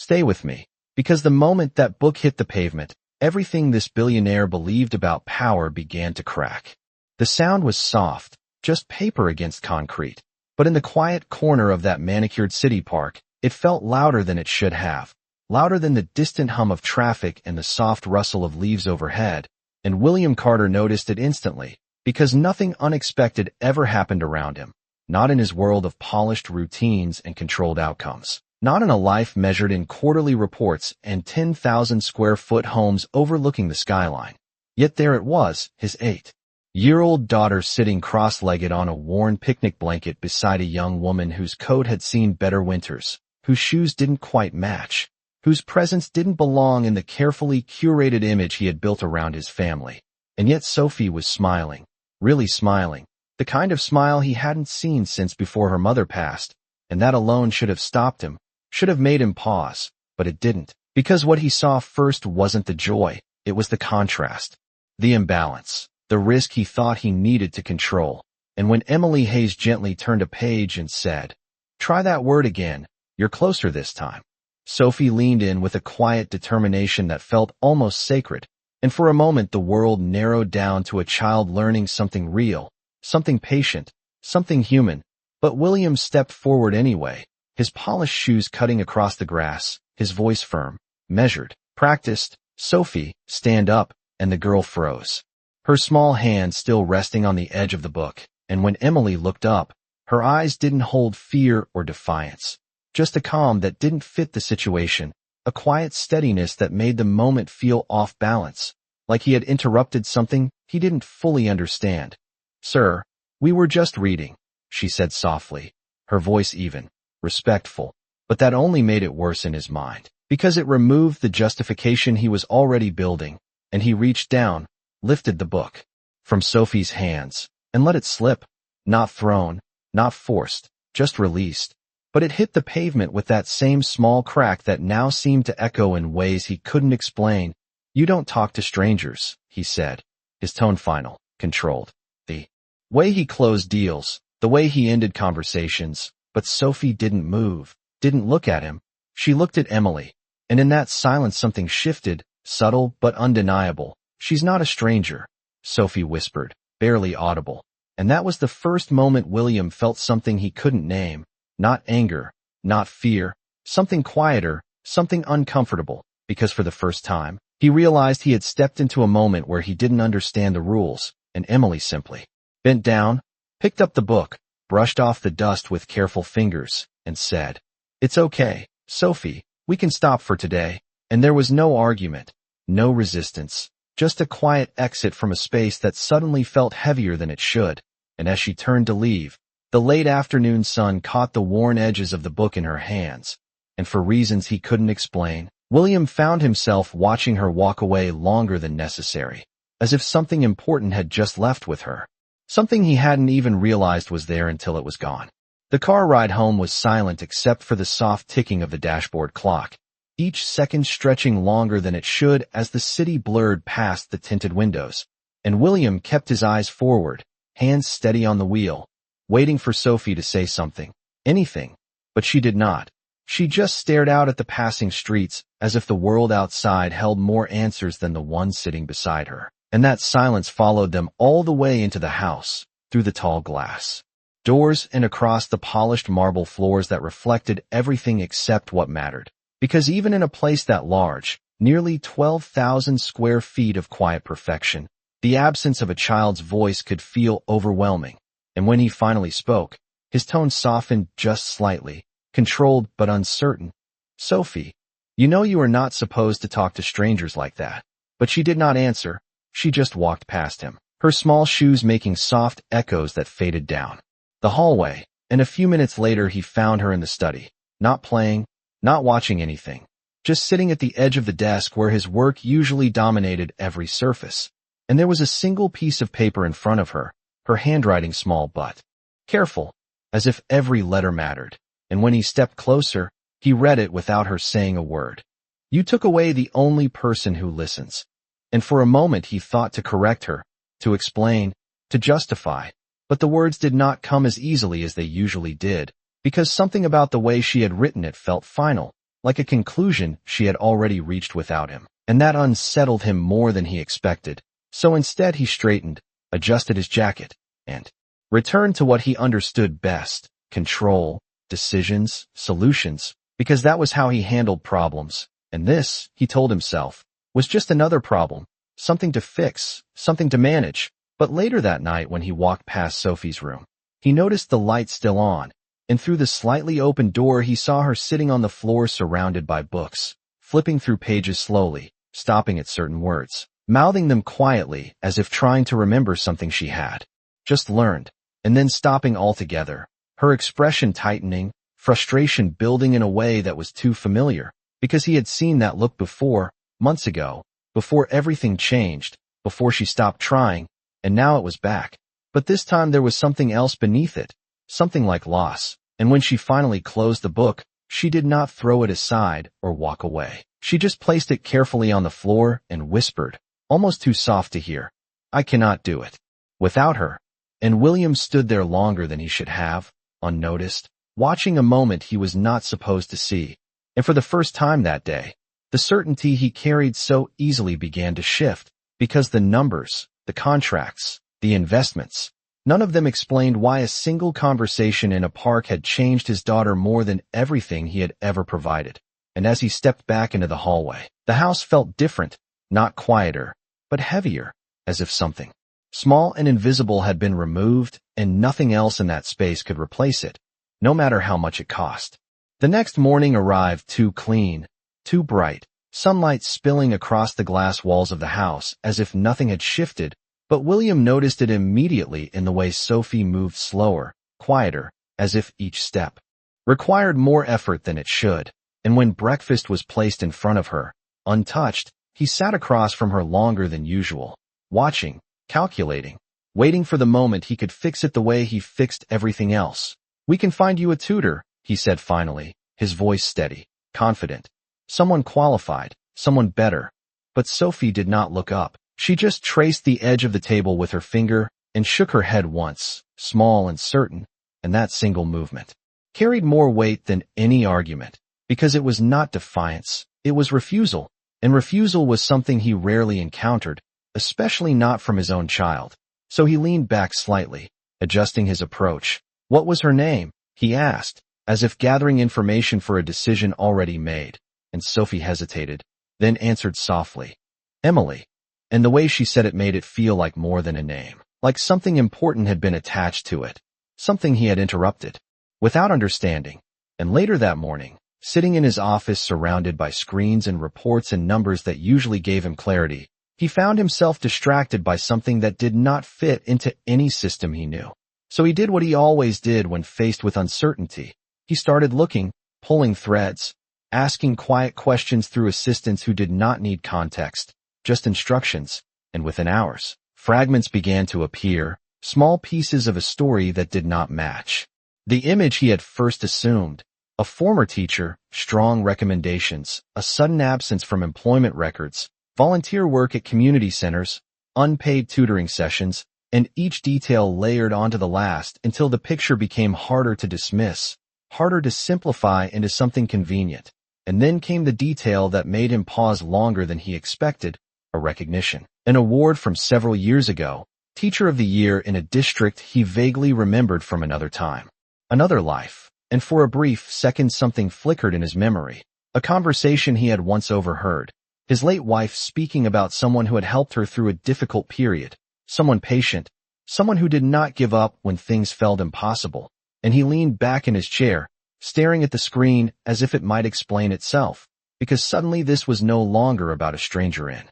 Stay with me. Because the moment that book hit the pavement, everything this billionaire believed about power began to crack. The sound was soft, just paper against concrete. But in the quiet corner of that manicured city park, it felt louder than it should have. Louder than the distant hum of traffic and the soft rustle of leaves overhead. And William Carter noticed it instantly, because nothing unexpected ever happened around him. Not in his world of polished routines and controlled outcomes. Not in a life measured in quarterly reports and 10,000-square-foot homes overlooking the skyline. Yet there it was, his 8-year-old daughter sitting cross-legged on a worn picnic blanket beside a young woman whose coat had seen better winters, whose shoes didn't quite match, whose presence didn't belong in the carefully curated image he had built around his family. And yet Sophie was smiling, really smiling, the kind of smile he hadn't seen since before her mother passed, and that alone should have stopped him, should have made him pause, but it didn't, because what he saw first wasn't the joy, it was the contrast, the imbalance, the risk he thought he needed to control. And when Emily Hayes gently turned a page and said, "Try that word again, you're closer this time," Sophie leaned in with a quiet determination that felt almost sacred, and for a moment the world narrowed down to a child learning something real, something patient, something human. But William stepped forward anyway, his polished shoes cutting across the grass, his voice firm, measured, practiced. "Sophie, stand up," and the girl froze, her small hand still resting on the edge of the book, and when Emily looked up, her eyes didn't hold fear or defiance. Just a calm that didn't fit the situation, a quiet steadiness that made the moment feel off balance, like he had interrupted something he didn't fully understand. "Sir, we were just reading," she said softly, her voice even, respectful, but that only made it worse in his mind, because it removed the justification he was already building, and he reached down, lifted the book from Sophie's hands, and let it slip, not thrown, not forced, just released. But it hit the pavement with that same small crack that now seemed to echo in ways he couldn't explain. "You don't talk to strangers," he said, his tone final, controlled. The way he closed deals, the way he ended conversations. But Sophie didn't move, didn't look at him. She looked at Emily, and in that silence something shifted, subtle but undeniable. "She's not a stranger," Sophie whispered, barely audible. And that was the first moment William felt something he couldn't name. Not anger, not fear, something quieter, something uncomfortable, because for the first time, he realized he had stepped into a moment where he didn't understand the rules, and Emily simply bent down, picked up the book, brushed off the dust with careful fingers, and said, "It's okay, Sophie, we can stop for today." And there was no argument, no resistance, just a quiet exit from a space that suddenly felt heavier than it should. And as she turned to leave, the late afternoon sun caught the worn edges of the book in her hands, and for reasons he couldn't explain, William found himself watching her walk away longer than necessary, as if something important had just left with her. Something he hadn't even realized was there until it was gone. The car ride home was silent except for the soft ticking of the dashboard clock, each second stretching longer than it should as the city blurred past the tinted windows. And William kept his eyes forward, hands steady on the wheel, waiting for Sophie to say something, anything, but she did not. She just stared out at the passing streets as if the world outside held more answers than the one sitting beside her. And that silence followed them all the way into the house, through the tall glass doors and across the polished marble floors that reflected everything except what mattered. Because even in a place that large, nearly 12,000 square feet of quiet perfection, the absence of a child's voice could feel overwhelming. And when he finally spoke, his tone softened just slightly, controlled but uncertain. "Sophie, you know you are not supposed to talk to strangers like that." But she did not answer. She just walked past him, her small shoes making soft echoes that faded down the hallway, and a few minutes later he found her in the study, not playing, not watching anything, just sitting at the edge of the desk where his work usually dominated every surface. And there was a single piece of paper in front of her, her handwriting small but careful, as if every letter mattered. And when he stepped closer, he read it without her saying a word. "You took away the only person who listens." And for a moment he thought to correct her, to explain, to justify, but the words did not come as easily as they usually did, because something about the way she had written it felt final, like a conclusion she had already reached without him, and that unsettled him more than he expected. So instead he straightened, adjusted his jacket, and returned to what he understood best: control, decisions, solutions, because that was how he handled problems. And this, he told himself, was just another problem, something to fix, something to manage. But later that night when he walked past Sophie's room, he noticed the light still on, and through the slightly open door he saw her sitting on the floor surrounded by books, flipping through pages slowly, stopping at certain words, mouthing them quietly as if trying to remember something she had just learned, and then stopping altogether, her expression tightening, frustration building in a way that was too familiar, because he had seen that look before, months ago, before everything changed, before she stopped trying, and now it was back. But this time there was something else beneath it, something like loss, and when she finally closed the book, she did not throw it aside or walk away. She just placed it carefully on the floor and whispered, almost too soft to hear, "I cannot do it without her." And William stood there longer than he should have, unnoticed, watching a moment he was not supposed to see. And for the first time that day, the certainty he carried so easily began to shift, because the numbers, the contracts, the investments, none of them explained why a single conversation in a park had changed his daughter more than everything he had ever provided. And as he stepped back into the hallway, the house felt different, not quieter, but heavier, as if something small and invisible had been removed, and nothing else in that space could replace it, no matter how much it cost. The next morning arrived too clean, too bright, sunlight spilling across the glass walls of the house as if nothing had shifted, but William noticed it immediately in the way Sophie moved slower, quieter, as if each step required more effort than it should. And when breakfast was placed in front of her, untouched, he sat across from her longer than usual, watching, calculating, waiting for the moment he could fix it the way he fixed everything else. "We can find you a tutor," he said finally, his voice steady, confident. "Someone qualified, someone better." But Sophie did not look up. She just traced the edge of the table with her finger and shook her head once, small and certain, and that single movement carried more weight than any argument, because it was not defiance, it was refusal, and refusal was something he rarely encountered, especially not from his own child. So he leaned back slightly, adjusting his approach. "What was her name?" he asked, as if gathering information for a decision already made. And Sophie hesitated, then answered softly, "Emily." And the way she said it made it feel like more than a name, like something important had been attached to it, something he had interrupted, without understanding. And later that morning, sitting in his office surrounded by screens and reports and numbers that usually gave him clarity, he found himself distracted by something that did not fit into any system he knew. So he did what he always did when faced with uncertainty. He started looking, pulling threads, asking quiet questions through assistants who did not need context, just instructions, and within hours, fragments began to appear, small pieces of a story that did not match the image he had first assumed. A former teacher, strong recommendations, a sudden absence from employment records, volunteer work at community centers, unpaid tutoring sessions, and each detail layered onto the last until the picture became harder to dismiss, harder to simplify into something convenient. And then came the detail that made him pause longer than he expected: a recognition, an award from several years ago, Teacher of the Year in a district he vaguely remembered from another time, another life. And for a brief second something flickered in his memory, a conversation he had once overheard, his late wife speaking about someone who had helped her through a difficult period, someone patient, someone who did not give up when things felt impossible. And he leaned back in his chair, staring at the screen as if it might explain itself, because suddenly this was no longer about a stranger in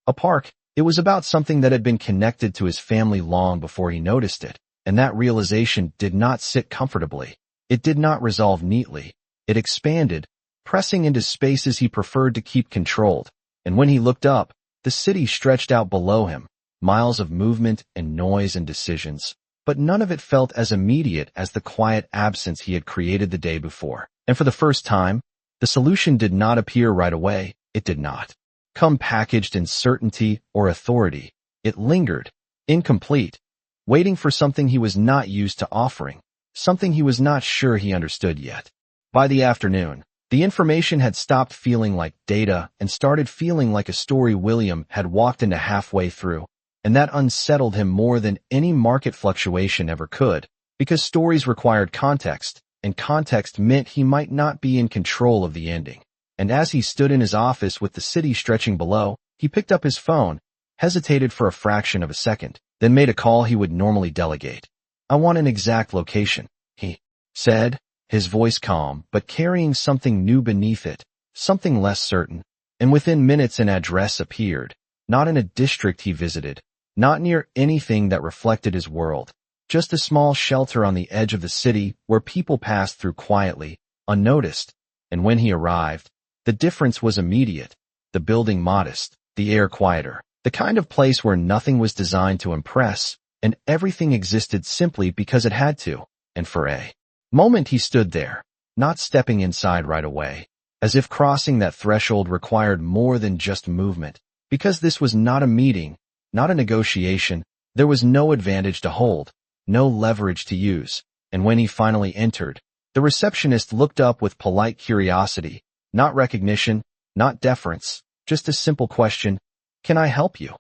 a park. It was about something that had been connected to his family long before he noticed it, and that realization did not sit comfortably. It did not resolve neatly. It expanded, pressing into spaces he preferred to keep controlled. And when he looked up, the city stretched out below him, miles of movement and noise and decisions, but none of it felt as immediate as the quiet absence he had created the day before. And for the first time, the solution did not appear right away. It did not come packaged in certainty or authority. It lingered, incomplete, waiting for something he was not used to offering, something he was not sure he understood yet. By the afternoon, The information had stopped feeling like data and started feeling like a story William had walked into halfway through, and that unsettled him more than any market fluctuation ever could, because stories required context, and context meant he might not be in control of the ending. And as he stood in his office with the city stretching below, he picked up his phone, hesitated for a fraction of a second, then made a call he would normally delegate. "I want an exact location," he said, his voice calm but carrying something new beneath it, something less certain. And within minutes an address appeared, not in a district he visited, not near anything that reflected his world, just a small shelter on the edge of the city where people passed through quietly, unnoticed. And when he arrived, the difference was immediate. The building modest, the air quieter, the kind of place where nothing was designed to impress, and everything existed simply because it had to. And for a moment he stood there, not stepping inside right away, as if crossing that threshold required more than just movement. Because this was not a meeting, not a negotiation, there was no advantage to hold, no leverage to use. And when he finally entered, the receptionist looked up with polite curiosity, not recognition, not deference, just a simple question, "Can I help you?"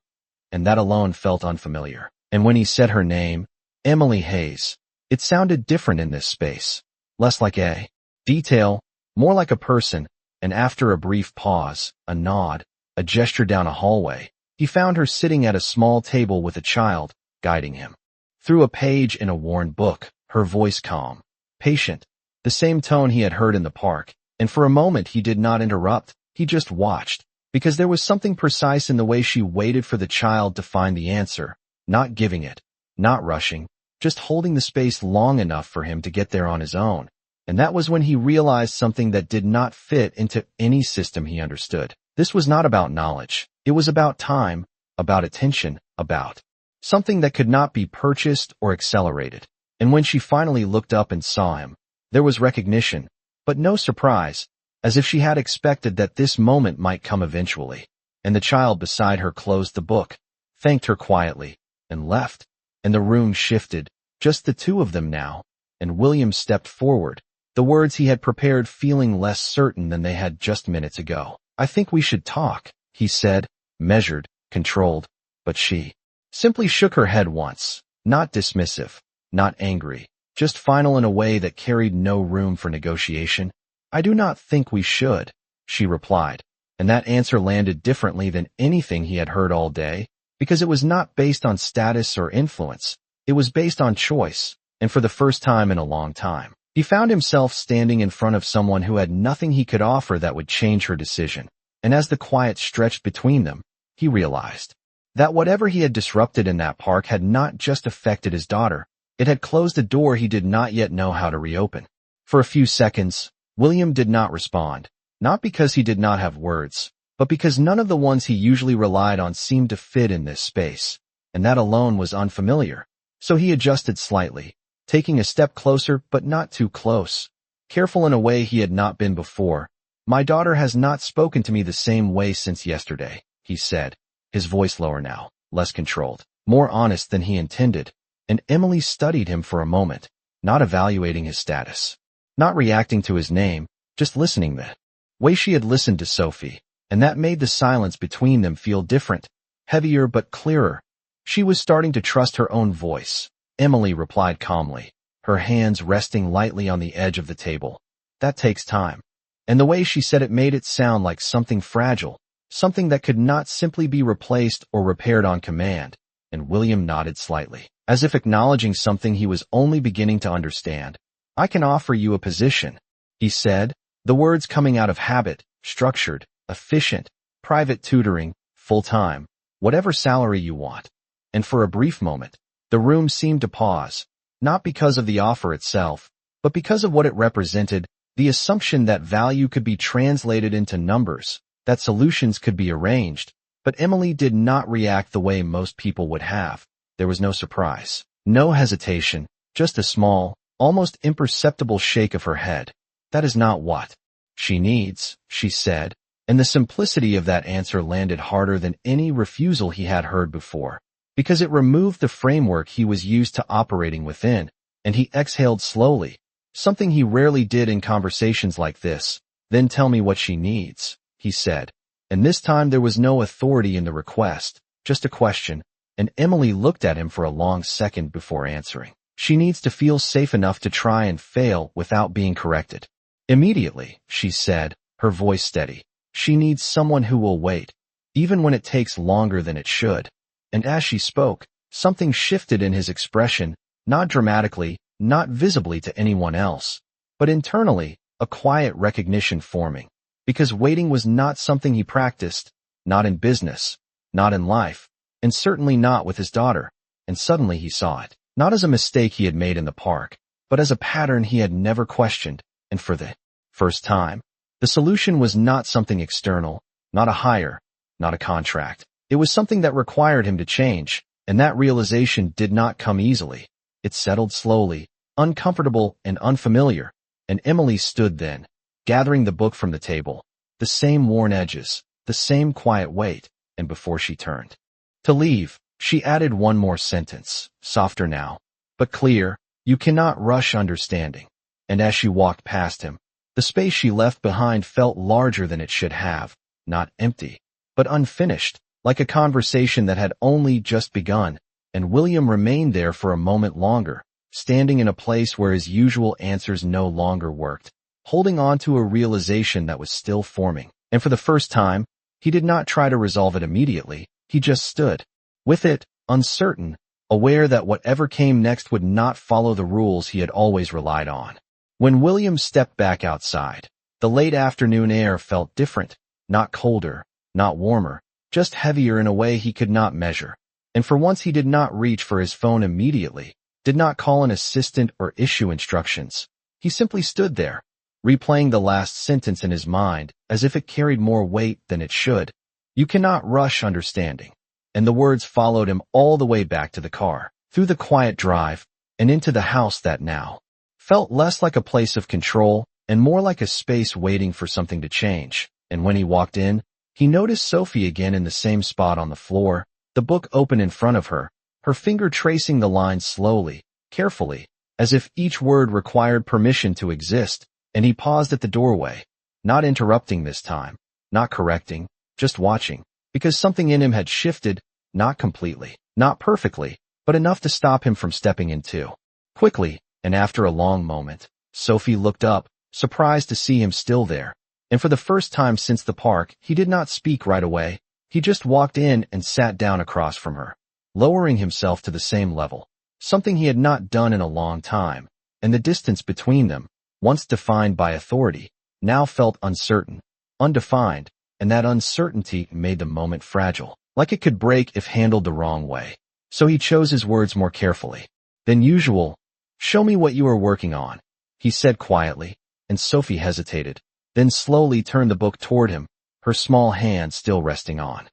And that alone felt unfamiliar. And when he said her name, Emily Hayes, it sounded different in this space, less like a detail, more like a person. And after a brief pause, a nod, a gesture down a hallway, he found her sitting at a small table with a child, guiding him through a page in a worn book, her voice calm, patient, the same tone he had heard in the park. And for a moment he did not interrupt, he just watched, because there was something precise in the way she waited for the child to find the answer, not giving it, not rushing, just holding the space long enough for him to get there on his own. And that was when he realized something that did not fit into any system he understood. This was not about knowledge. It was about time, about attention, about something that could not be purchased or accelerated. And when she finally looked up and saw him, there was recognition, but no surprise, as if she had expected that this moment might come eventually. And the child beside her closed the book, thanked her quietly, and left. And the room shifted, just the two of them now. And William stepped forward, the words he had prepared feeling less certain than they had just minutes ago. "I think we should talk," he said, measured, controlled. But she simply shook her head once, not dismissive, not angry, just final in a way that carried no room for negotiation. "I do not think we should," she replied. And that answer landed differently than anything he had heard all day, because it was not based on status or influence. It was based on choice, and for the first time in a long time, he found himself standing in front of someone who had nothing he could offer that would change her decision. And as the quiet stretched between them, he realized that whatever he had disrupted in that park had not just affected his daughter, it had closed a door he did not yet know how to reopen. For a few seconds, William did not respond, not because he did not have words, but because none of the ones he usually relied on seemed to fit in this space, and that alone was unfamiliar. So he adjusted slightly, taking a step closer but not too close, careful in a way he had not been before. "My daughter has not spoken to me the same way since yesterday," he said, his voice lower now, less controlled, more honest than he intended. And Emily studied him for a moment, not evaluating his status, not reacting to his name, just listening the way she had listened to Sophie. And that made the silence between them feel different, heavier but clearer. She was starting to trust her own voice. Emily replied calmly, her hands resting lightly on the edge of the table. "That takes time." And the way she said it made it sound like something fragile, something that could not simply be replaced or repaired on command. And William nodded slightly, as if acknowledging something he was only beginning to understand. "I can offer you a position," he said, the words coming out of habit, structured, efficient, private tutoring, full-time, whatever salary you want. And for a brief moment, the room seemed to pause, not because of the offer itself, but because of what it represented, the assumption that value could be translated into numbers, that solutions could be arranged. But Emily did not react the way most people would have. There was no surprise, no hesitation, just a small, almost imperceptible shake of her head. "That is not what she needs," she said, and the simplicity of that answer landed harder than any refusal he had heard before, because it removed the framework he was used to operating within. And he exhaled slowly, something he rarely did in conversations like this, Then tell me what she needs, he said. And this time there was no authority in the request, just a question, and Emily looked at him for a long second before answering. She needs to feel safe enough to try and fail without being corrected. Immediately, she said, her voice steady. She needs someone who will wait, even when it takes longer than it should. And as she spoke, something shifted in his expression, not dramatically, not visibly to anyone else, but internally, a quiet recognition forming. Because waiting was not something he practiced, not in business, not in life, and certainly not with his daughter. And suddenly he saw it, not as a mistake he had made in the park, but as a pattern he had never questioned, and for the first time. The solution was not something external, not a hire, not a contract. It was something that required him to change, and that realization did not come easily. It settled slowly, uncomfortable and unfamiliar, and Emily stood then, gathering the book from the table, the same worn edges, the same quiet weight, and before she turned to leave, she added one more sentence, softer now, but clear, you cannot rush understanding. And as she walked past him, the space she left behind felt larger than it should have, not empty, but unfinished, like a conversation that had only just begun, and William remained there for a moment longer, standing in a place where his usual answers no longer worked, holding on to a realization that was still forming. And for the first time, he did not try to resolve it immediately, he just stood with it, uncertain, aware that whatever came next would not follow the rules he had always relied on. When William stepped back outside, the late afternoon air felt different, not colder, not warmer, just heavier in a way he could not measure. And for once he did not reach for his phone immediately, did not call an assistant or issue instructions. He simply stood there, replaying the last sentence in his mind as if it carried more weight than it should. You cannot rush understanding. And the words followed him all the way back to the car, through the quiet drive, and into the house that now felt less like a place of control and more like a space waiting for something to change. And when he walked in, he noticed Sophie again in the same spot on the floor, the book open in front of her, her finger tracing the lines slowly, carefully, as if each word required permission to exist. And he paused at the doorway, not interrupting this time, not correcting, just watching, because something in him had shifted, not completely, not perfectly, but enough to stop him from stepping in too quickly. And after a long moment, Sophie looked up, surprised to see him still there. And for the first time since the park, he did not speak right away. He just walked in and sat down across from her, lowering himself to the same level, something he had not done in a long time. And the distance between them, once defined by authority, now felt uncertain, undefined, and that uncertainty made the moment fragile, like it could break if handled the wrong way. So he chose his words more carefully than usual. Show me what you are working on, he said quietly, and Sophie hesitated, then slowly turned the book toward him, her small hand still resting on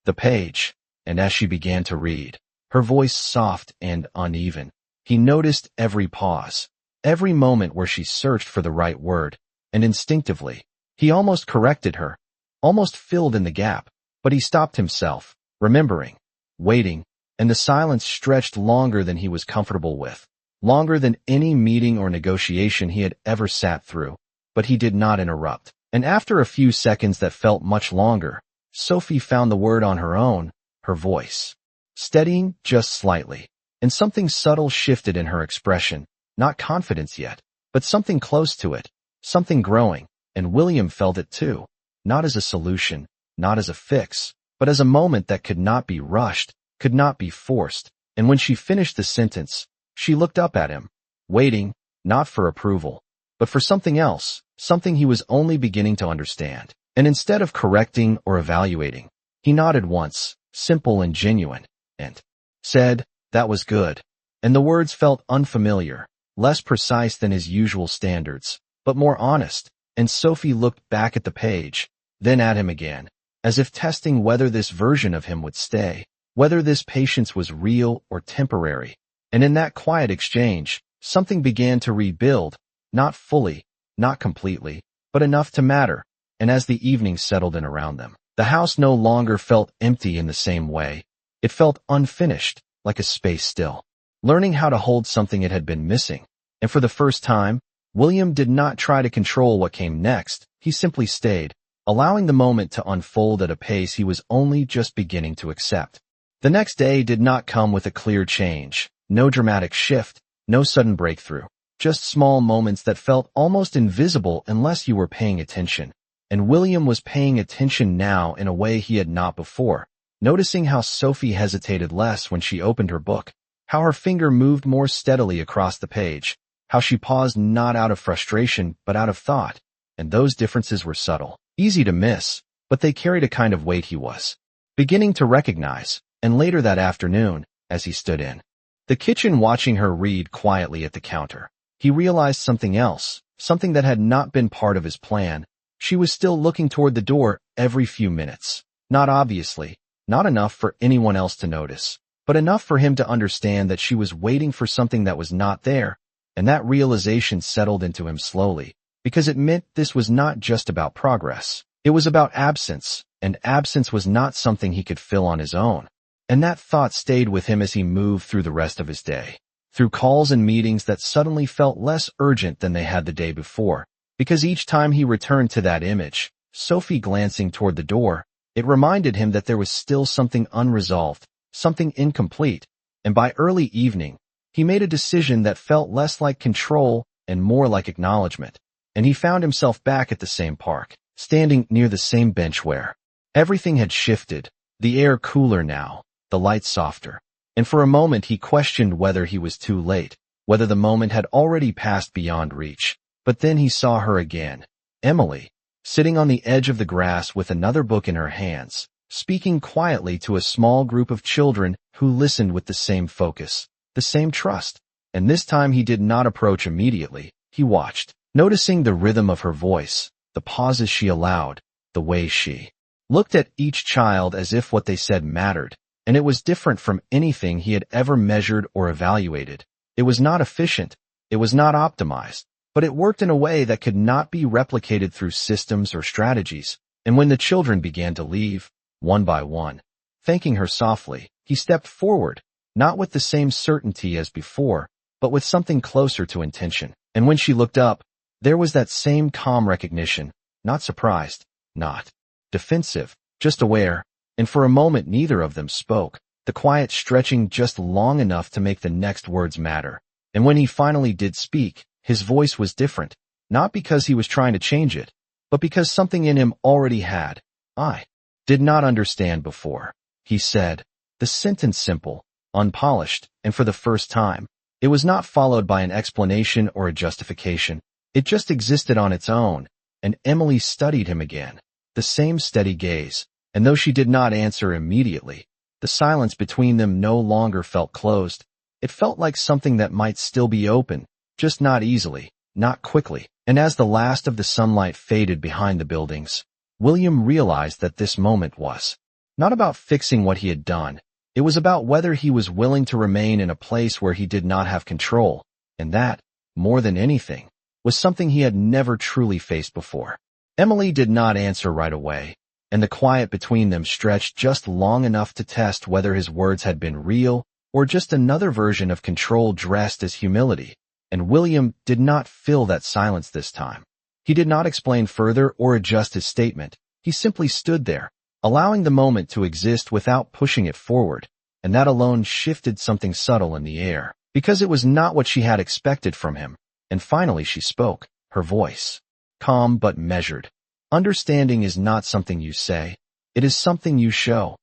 the page. And as she began to read, her voice soft and uneven, he noticed every pause, every moment where she searched for the right word, and instinctively, he almost corrected her, almost filled in the gap, but he stopped himself, remembering, waiting, and the silence stretched longer than he was comfortable with, longer than any meeting or negotiation he had ever sat through, but he did not interrupt. And after a few seconds that felt much longer, Sophie found the word on her own, her voice steadying just slightly, and something subtle shifted in her expression, not confidence yet, but something close to it, something growing, and William felt it too, not as a solution, not as a fix, but as a moment that could not be rushed, could not be forced. And when she finished the sentence, she looked up at him, waiting, not for approval, but for something else, something he was only beginning to understand. And instead of correcting or evaluating, he nodded once, simple and genuine, and said, "That was good." And the words felt unfamiliar, less precise than his usual standards, but more honest. And Sophie looked back at the page, then at him again, as if testing whether this version of him would stay, whether this patience was real or temporary. And in that quiet exchange, something began to rebuild, not fully, not completely, but enough to matter. And as the evening settled in around them, the house no longer felt empty in the same way. It felt unfinished, like a space still learning how to hold something it had been missing. And for the first time, William did not try to control what came next. He simply stayed, allowing the moment to unfold at a pace he was only just beginning to accept. The next day did not come with a clear change. No dramatic shift, no sudden breakthrough. Just small moments that felt almost invisible unless you were paying attention. And William was paying attention now in a way he had not before, noticing how Sophie hesitated less when she opened her book, how her finger moved more steadily across the page, how she paused not out of frustration but out of thought. And those differences were subtle, easy to miss, but they carried a kind of weight he was beginning to recognize. And later that afternoon, as he stood in the kitchen watching her read quietly at the counter, he realized something else, something that had not been part of his plan. She was still looking toward the door every few minutes. Not obviously, not enough for anyone else to notice, but enough for him to understand that she was waiting for something that was not there, and that realization settled into him slowly, because it meant this was not just about progress. It was about absence, and absence was not something he could fill on his own. And that thought stayed with him as he moved through the rest of his day, through calls and meetings that suddenly felt less urgent than they had the day before. Because each time he returned to that image, Sophie glancing toward the door, it reminded him that there was still something unresolved, something incomplete. And by early evening, he made a decision that felt less like control and more like acknowledgement. And he found himself back at the same park, standing near the same bench where everything had shifted, the air cooler now, the light softer. And for a moment he questioned whether he was too late, whether the moment had already passed beyond reach. But then he saw her again, Emily, sitting on the edge of the grass with another book in her hands, speaking quietly to a small group of children who listened with the same focus, the same trust. And this time he did not approach immediately. He watched, noticing the rhythm of her voice, the pauses she allowed, the way she looked at each child as if what they said mattered. And it was different from anything he had ever measured or evaluated. It was not efficient. It was not optimized. But it worked in a way that could not be replicated through systems or strategies. And when the children began to leave, one by one, thanking her softly, he stepped forward, not with the same certainty as before, but with something closer to intention. And when she looked up, there was that same calm recognition, not surprised, not defensive, just aware. And for a moment neither of them spoke, the quiet stretching just long enough to make the next words matter. And when he finally did speak, his voice was different, not because he was trying to change it, but because something in him already had. I did not understand before, he said, the sentence simple, unpolished, and for the first time, it was not followed by an explanation or a justification. It just existed on its own, and Emily studied him again, the same steady gaze, and though she did not answer immediately, the silence between them no longer felt closed. It felt like something that might still be open, just not easily, not quickly. And as the last of the sunlight faded behind the buildings, William realized that this moment was not about fixing what he had done. It was about whether he was willing to remain in a place where he did not have control, and that, more than anything, was something he had never truly faced before. Emily did not answer right away, and the quiet between them stretched just long enough to test whether his words had been real or just another version of control dressed as humility. And William did not fill that silence this time. He did not explain further or adjust his statement. He simply stood there, allowing the moment to exist without pushing it forward, and that alone shifted something subtle in the air, because it was not what she had expected from him. And finally she spoke, her voice calm but measured. Understanding is not something you say, it is something you show.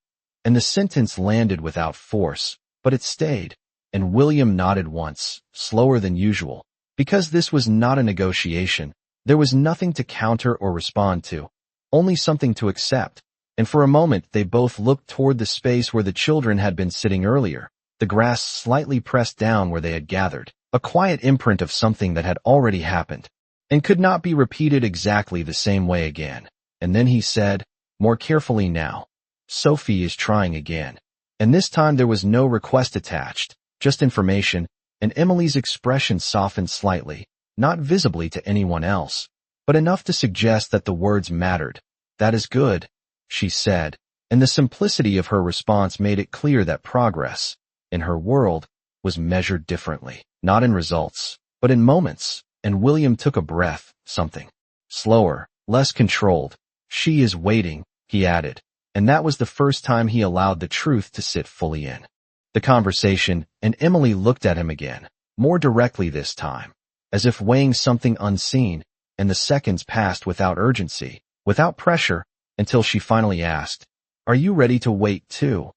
And the sentence landed without force, but it stayed. And William nodded once, slower than usual. Because this was not a negotiation, there was nothing to counter or respond to, only something to accept. And for a moment they both looked toward the space where the children had been sitting earlier, the grass slightly pressed down where they had gathered, a quiet imprint of something that had already happened, and could not be repeated exactly the same way again. And then he said, more carefully now, Sophie is trying again. And this time there was no request attached. Just information, and Emily's expression softened slightly, not visibly to anyone else, but enough to suggest that the words mattered. That is good, she said, and the simplicity of her response made it clear that progress, in her world, was measured differently, not in results, but in moments. and William took a breath, something slower, less controlled. "She is waiting," he added, and that was the first time he allowed the truth to sit fully in the conversation, and Emily looked at him again, more directly this time, as if weighing something unseen, and the seconds passed without urgency, without pressure, until she finally asked, "Are you ready to wait too?"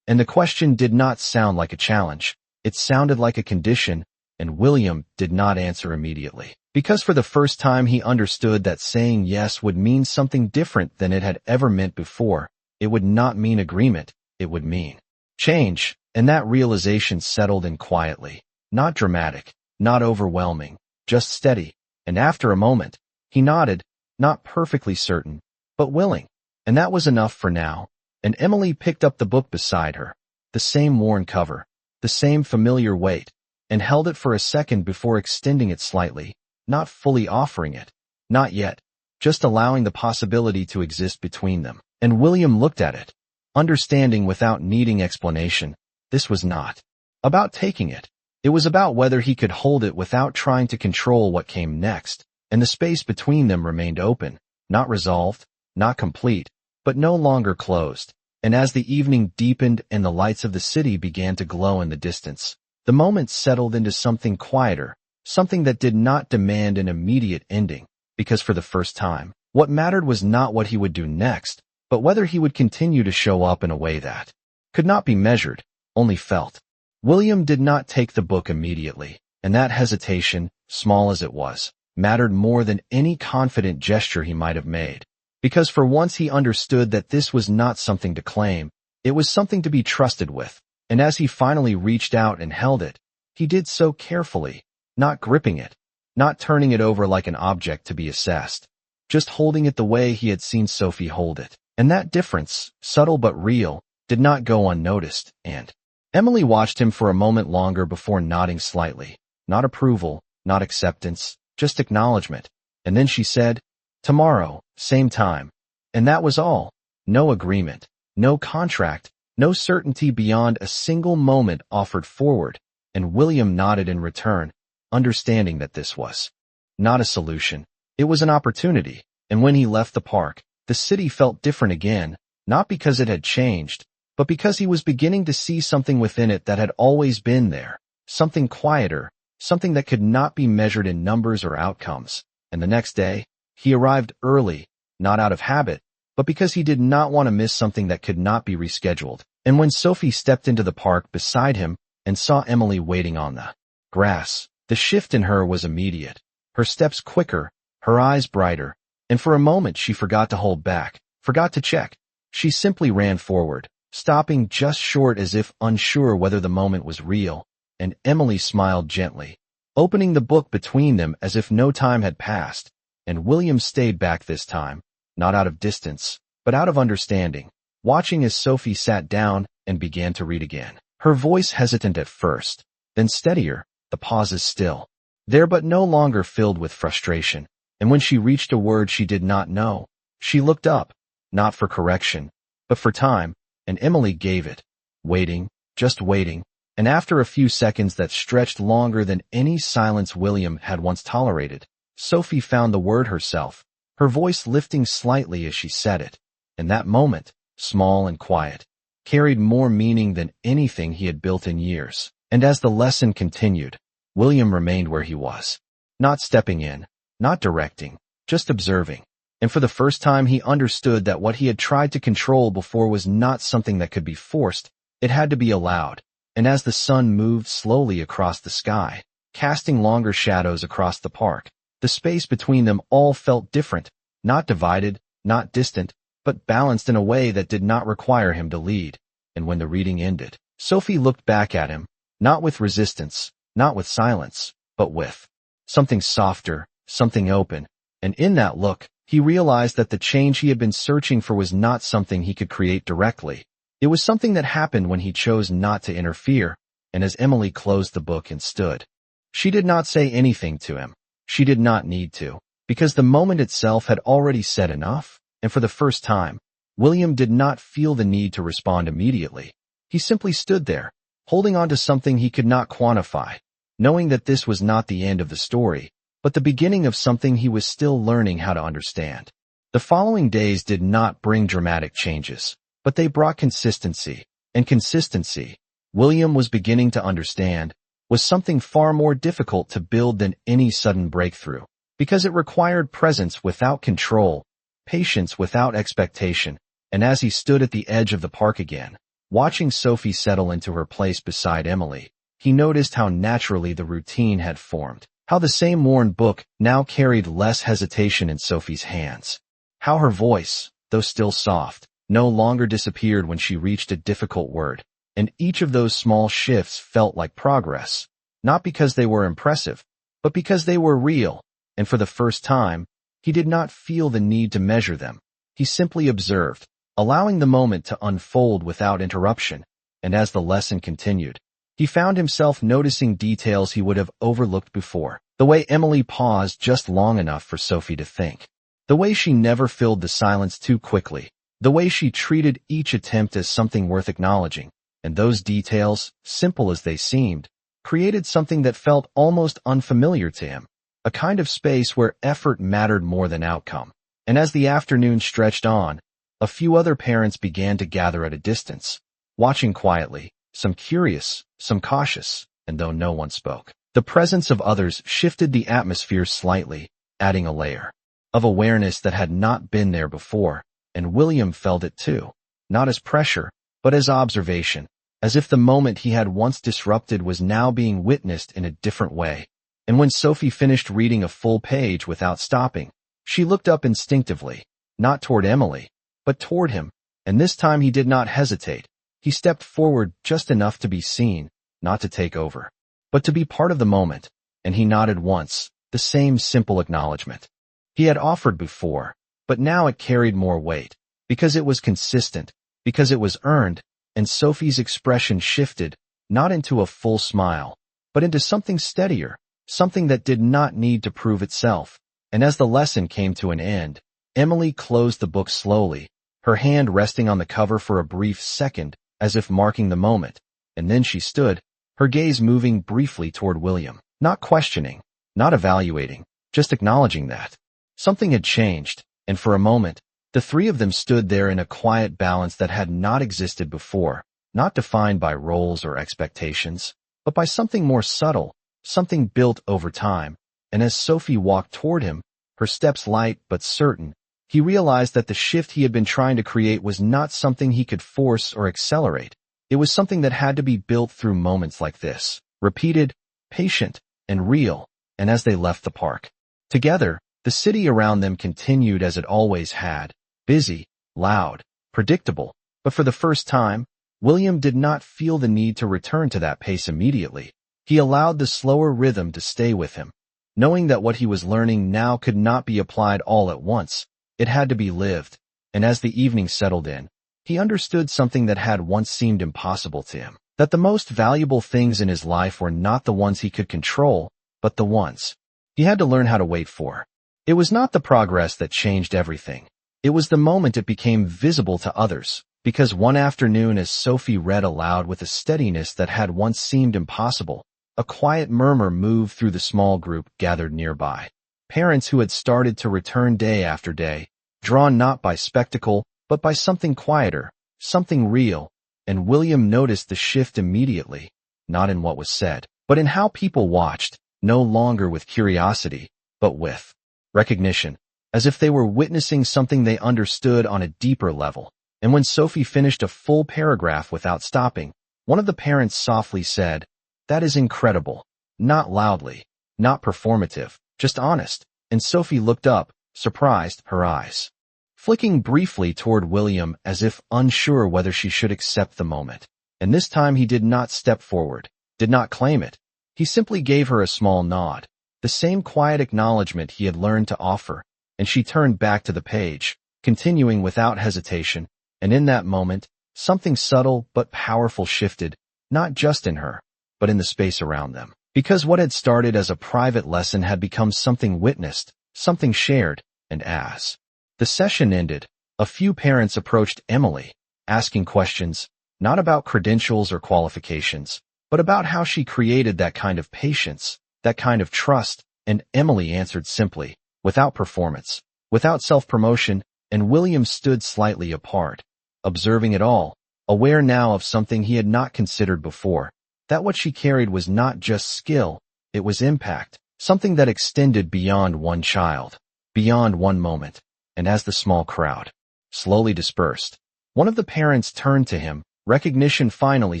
And the question did not sound like a challenge. It sounded like a condition, and William did not answer immediately. Because for the first time he understood that saying yes would mean something different than it had ever meant before. It would not mean agreement, it would mean change, and that realization settled in quietly. Not dramatic, not overwhelming, just steady, and after a moment, he nodded, not perfectly certain, but willing. And that was enough for now. And Emily picked up the book beside her, the same worn cover, the same familiar weight, and held it for a second before extending it slightly, not fully offering it, not yet, just allowing the possibility to exist between them. And William looked at it, understanding without needing explanation. This was not about taking it. It was about whether he could hold it without trying to control what came next, and the space between them remained open, not resolved, not complete, but no longer closed. And as the evening deepened and the lights of the city began to glow in the distance, the moment settled into something quieter, something that did not demand an immediate ending, because for the first time, what mattered was not what he would do next, but whether he would continue to show up in a way that could not be measured, only felt. William did not take the book immediately, and that hesitation, small as it was, mattered more than any confident gesture he might have made. Because for once he understood that this was not something to claim, it was something to be trusted with, and as he finally reached out and held it, he did so carefully, not gripping it, not turning it over like an object to be assessed, just holding it the way he had seen Sophie hold it. And that difference, subtle but real, did not go unnoticed, and Emily watched him for a moment longer before nodding slightly, not approval, not acceptance, just acknowledgement, and then she said, "Tomorrow, same time." And that was all. No agreement, no contract, no certainty beyond a single moment offered forward, and William nodded in return, understanding that this was not a solution. It was an opportunity, and when he left the park, the city felt different again, not because it had changed, but because he was beginning to see something within it that had always been there, something quieter, something that could not be measured in numbers or outcomes. And the next day, he arrived early, not out of habit, but because he did not want to miss something that could not be rescheduled. And when Sophie stepped into the park beside him and saw Emily waiting on the grass, the shift in her was immediate. Her steps quicker, her eyes brighter, and for a moment she forgot to hold back, forgot to check. She simply ran forward, stopping just short as if unsure whether the moment was real, and Emily smiled gently, opening the book between them as if no time had passed, and William stayed back this time, not out of distance, but out of understanding, watching as Sophie sat down and began to read again. Her voice hesitant at first, then steadier, the pauses still, there but no longer filled with frustration. And when she reached a word she did not know, she looked up, not for correction, but for time, and Emily gave it. Waiting, just waiting, and after a few seconds that stretched longer than any silence William had once tolerated, Sophie found the word herself, her voice lifting slightly as she said it. And that moment, small and quiet, carried more meaning than anything he had built in years. And as the lesson continued, William remained where he was, not stepping in, not directing, just observing. And for the first time he understood that what he had tried to control before was not something that could be forced, it had to be allowed. And as the sun moved slowly across the sky, casting longer shadows across the park, the space between them all felt different, not divided, not distant, but balanced in a way that did not require him to lead. And when the reading ended, Sophie looked back at him, not with resistance, not with silence, but with something softer, something open, and in that look, he realized that the change he had been searching for was not something he could create directly. It was something that happened when he chose not to interfere, and as Emily closed the book and stood, she did not say anything to him. She did not need to, because the moment itself had already said enough, and for the first time, William did not feel the need to respond immediately. He simply stood there, holding on to something he could not quantify, knowing that this was not the end of the story, but the beginning of something he was still learning how to understand. The following days did not bring dramatic changes, but they brought consistency, and consistency, William was beginning to understand, was something far more difficult to build than any sudden breakthrough, because it required presence without control, patience without expectation, and as he stood at the edge of the park again, watching Sophie settle into her place beside Emily, he noticed how naturally the routine had formed, how the same worn book now carried less hesitation in Sophie's hands, how her voice, though still soft, no longer disappeared when she reached a difficult word, and each of those small shifts felt like progress, not because they were impressive, but because they were real, and for the first time, he did not feel the need to measure them. He simply observed, allowing the moment to unfold without interruption, and as the lesson continued, he found himself noticing details he would have overlooked before, the way Emily paused just long enough for Sophie to think, the way she never filled the silence too quickly, the way she treated each attempt as something worth acknowledging, and those details, simple as they seemed, created something that felt almost unfamiliar to him, a kind of space where effort mattered more than outcome. And as the afternoon stretched on, a few other parents began to gather at a distance, watching quietly, some curious, some cautious, and though no one spoke, the presence of others shifted the atmosphere slightly, adding a layer of awareness that had not been there before, and William felt it too, not as pressure, but as observation, as if the moment he had once disrupted was now being witnessed in a different way. And when Sophie finished reading a full page without stopping, she looked up instinctively, not toward Emily, but toward him, and this time he did not hesitate. He stepped forward just enough to be seen, not to take over, but to be part of the moment, and he nodded once, the same simple acknowledgement he had offered before, but now it carried more weight, because it was consistent, because it was earned, and Sophie's expression shifted, not into a full smile, but into something steadier, something that did not need to prove itself. And as the lesson came to an end, Emily closed the book slowly, her hand resting on the cover for a brief second, as if marking the moment, and then she stood, her gaze moving briefly toward William, not questioning, not evaluating, just acknowledging that something had changed, and for a moment, the three of them stood there in a quiet balance that had not existed before, not defined by roles or expectations, but by something more subtle, something built over time. And as Sophie walked toward him, her steps light but certain, he realized that the shift he had been trying to create was not something he could force or accelerate. It was something that had to be built through moments like this, repeated, patient, and real. And as they left the park together, the city around them continued as it always had, busy, loud, predictable, but for the first time, William did not feel the need to return to that pace immediately. He allowed the slower rhythm to stay with him, knowing that what he was learning now could not be applied all at once. It had to be lived, and as the evening settled in, he understood something that had once seemed impossible to him, that the most valuable things in his life were not the ones he could control, but the ones he had to learn how to wait for. It was not the progress that changed everything. It was the moment it became visible to others, because one afternoon as Sophie read aloud with a steadiness that had once seemed impossible, a quiet murmur moved through the small group gathered nearby. Parents who had started to return day after day, drawn not by spectacle, but by something quieter, something real, and William noticed the shift immediately, not in what was said, but in how people watched, no longer with curiosity, but with recognition, as if they were witnessing something they understood on a deeper level. And when Sophie finished a full paragraph without stopping, one of the parents softly said, "That is incredible," not loudly, not performative, just honest. And Sophie looked up, surprised, her eyes flicking briefly toward William as if unsure whether she should accept the moment. And this time he did not step forward, did not claim it. He simply gave her a small nod, the same quiet acknowledgement he had learned to offer, and she turned back to the page, continuing without hesitation. And in that moment, something subtle but powerful shifted, not just in her, but in the space around them. Because what had started as a private lesson had become something witnessed, something shared, and as the session ended, a few parents approached Emily, asking questions, not about credentials or qualifications, but about how she created that kind of patience, that kind of trust, And Emily answered simply, without performance, without self-promotion, and William stood slightly apart, observing it all, aware now of something he had not considered before, that what she carried was not just skill, it was impact, something that extended beyond one child, beyond one moment. And as the small crowd slowly dispersed, one of the parents turned to him, recognition finally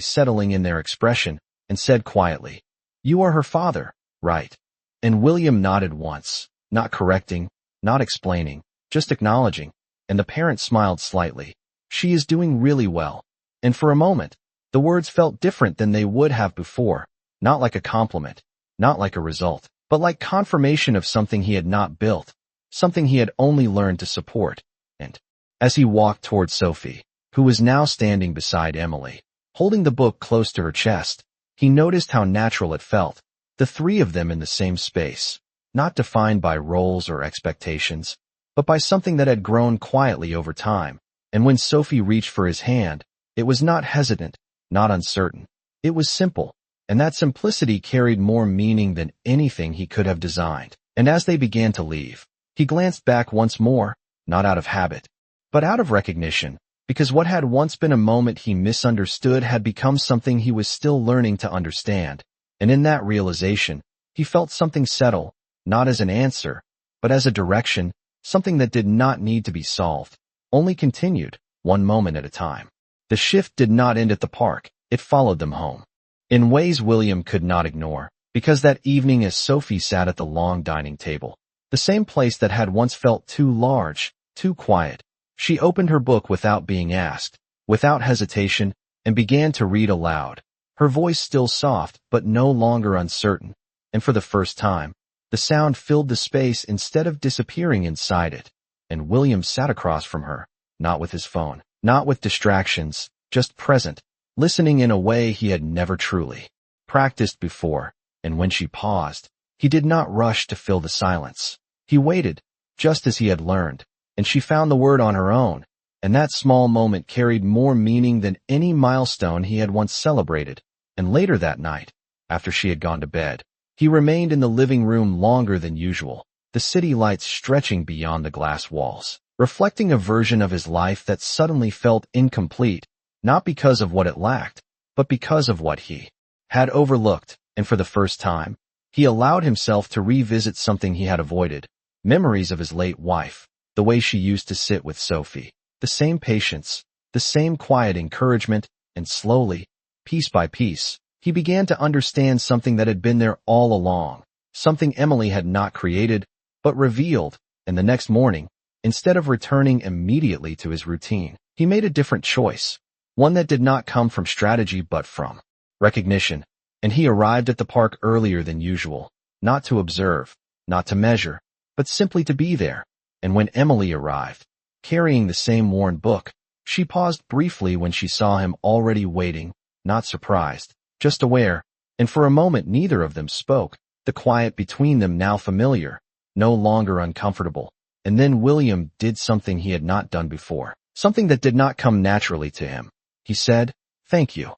settling in their expression, and said quietly, "You are her father, right?" And William nodded once, not correcting, not explaining, just acknowledging, and the parent smiled slightly. "She is doing really well." And for a moment, the words felt different than they would have before, not like a compliment, not like a result, but like confirmation of something he had not built, something he had only learned to support. And as he walked toward Sophie, who was now standing beside Emily, holding the book close to her chest, he noticed how natural it felt, the three of them in the same space, not defined by roles or expectations, but by something that had grown quietly over time. And when Sophie reached for his hand, it was not hesitant, not uncertain. It was simple, and that simplicity carried more meaning than anything he could have designed. And as they began to leave, he glanced back once more, not out of habit, but out of recognition, because what had once been a moment he misunderstood had become something he was still learning to understand. And in that realization, he felt something settle, not as an answer, but as a direction, something that did not need to be solved, only continued, one moment at a time. The shift did not end at the park, it followed them home. In ways William could not ignore, because that evening as Sophie sat at the long dining table, the same place that had once felt too large, too quiet, she opened her book without being asked, without hesitation, and began to read aloud, her voice still soft but no longer uncertain, and for the first time, the sound filled the space instead of disappearing inside it. And William sat across from her, not with his phone, not with distractions, just present, listening in a way he had never truly practiced before. And when she paused, he did not rush to fill the silence. He waited, just as he had learned, and she found the word on her own, and that small moment carried more meaning than any milestone he had once celebrated. And later that night, after she had gone to bed, he remained in the living room longer than usual, the city lights stretching beyond the glass walls, reflecting a version of his life that suddenly felt incomplete, not because of what it lacked, but because of what he had overlooked. And for the first time, he allowed himself to revisit something he had avoided, memories of his late wife, the way she used to sit with Sophie, the same patience, the same quiet encouragement, and slowly, piece by piece, he began to understand something that had been there all along, something Emily had not created, but revealed. And the next morning, instead of returning immediately to his routine, he made a different choice, one that did not come from strategy but from recognition. And he arrived at the park earlier than usual, not to observe, not to measure, but simply to be there. And when Emily arrived, carrying the same worn book, she paused briefly when she saw him already waiting, not surprised, just aware. And for a moment neither of them spoke, the quiet between them now familiar, no longer uncomfortable. And then William did something he had not done before, something that did not come naturally to him. He said, "Thank you."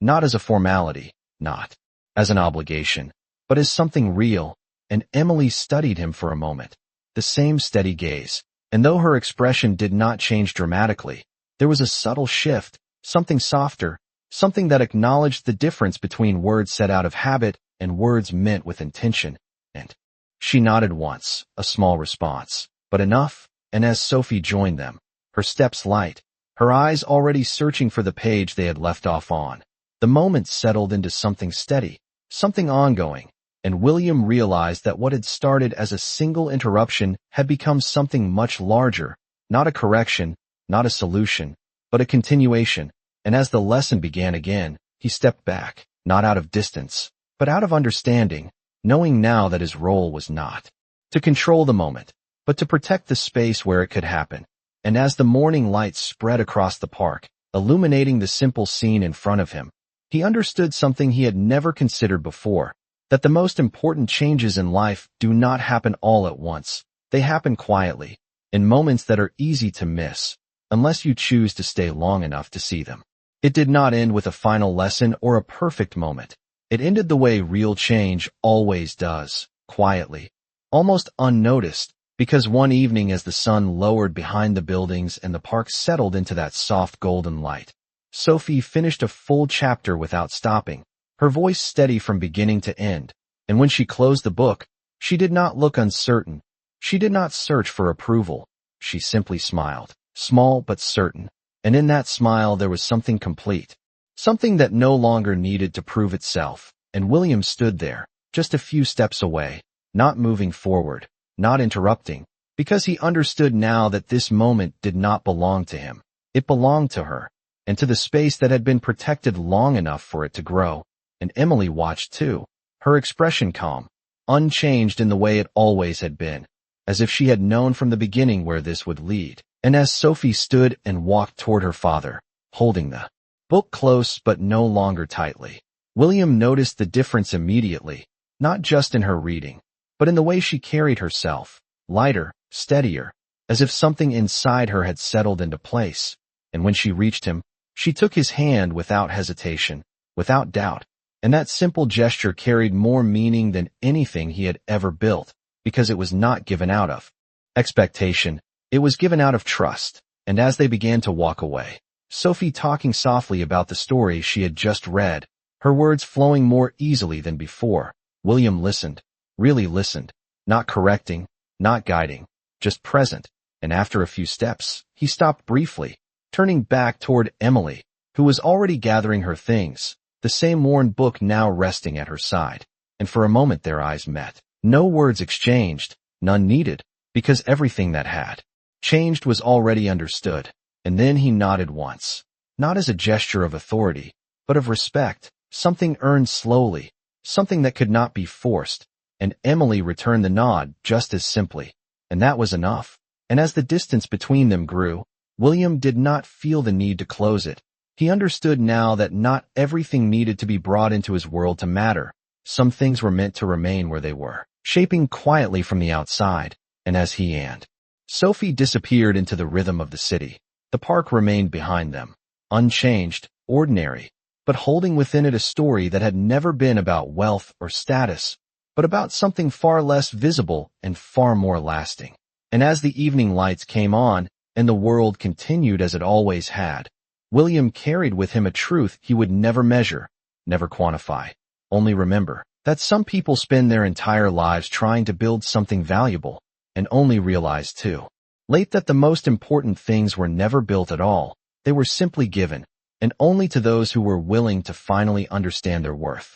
Not as a formality, not as an obligation, but as something real. And Emily studied him for a moment, the same steady gaze, and though her expression did not change dramatically, there was a subtle shift, something softer, something that acknowledged the difference between words said out of habit and words meant with intention. And she nodded once, a small response, but enough. And as Sophie joined them, her steps light, her eyes already searching for the page they had left off on, the moment settled into something steady, something ongoing, and William realized that what had started as a single interruption had become something much larger, not a correction, not a solution, but a continuation. And as the lesson began again, he stepped back, not out of distance, but out of understanding, knowing now that his role was not to control the moment, but to protect the space where it could happen. And as the morning light spread across the park, illuminating the simple scene in front of him, he understood something he had never considered before, that the most important changes in life do not happen all at once. They happen quietly, in moments that are easy to miss, unless you choose to stay long enough to see them. It did not end with a final lesson or a perfect moment. It ended the way real change always does, quietly, almost unnoticed, because one evening as the sun lowered behind the buildings and the park settled into that soft golden light, Sophie finished a full chapter without stopping, her voice steady from beginning to end, and when she closed the book, she did not look uncertain. She did not search for approval. She simply smiled, small but certain, and in that smile there was something complete, something that no longer needed to prove itself, and William stood there, just a few steps away, not moving forward, not interrupting, because he understood now that this moment did not belong to him. It belonged to her, and to the space that had been protected long enough for it to grow. And Emily watched too, her expression calm, unchanged in the way it always had been, as if she had known from the beginning where this would lead. And as Sophie stood and walked toward her father, holding the book close but no longer tightly, William noticed the difference immediately, not just in her reading, but in the way she carried herself, lighter, steadier, as if something inside her had settled into place. And when she reached him, she took his hand without hesitation, without doubt, and that simple gesture carried more meaning than anything he had ever built, because it was not given out of expectation, it was given out of trust. And as they began to walk away, Sophie talking softly about the story she had just read, her words flowing more easily than before, William listened, really listened, not correcting, not guiding, just present, and after a few steps, he stopped briefly, turning back toward Emily, who was already gathering her things, the same worn book now resting at her side, and for a moment their eyes met. No words exchanged, none needed, because everything that had changed was already understood. And then he nodded once, not as a gesture of authority, but of respect, something earned slowly, something that could not be forced, and Emily returned the nod just as simply, and that was enough. And as the distance between them grew, William did not feel the need to close it. He understood now that not everything needed to be brought into his world to matter. Some things were meant to remain where they were, shaping quietly from the outside. And as he and Sophie disappeared into the rhythm of the city, the park remained behind them, unchanged, ordinary, but holding within it a story that had never been about wealth or status, but about something far less visible and far more lasting. And as the evening lights came on, and the world continued as it always had, William carried with him a truth he would never measure, never quantify. Only remember that some people spend their entire lives trying to build something valuable, and only realize too late that the most important things were never built at all. They were simply given, and only to those who were willing to finally understand their worth.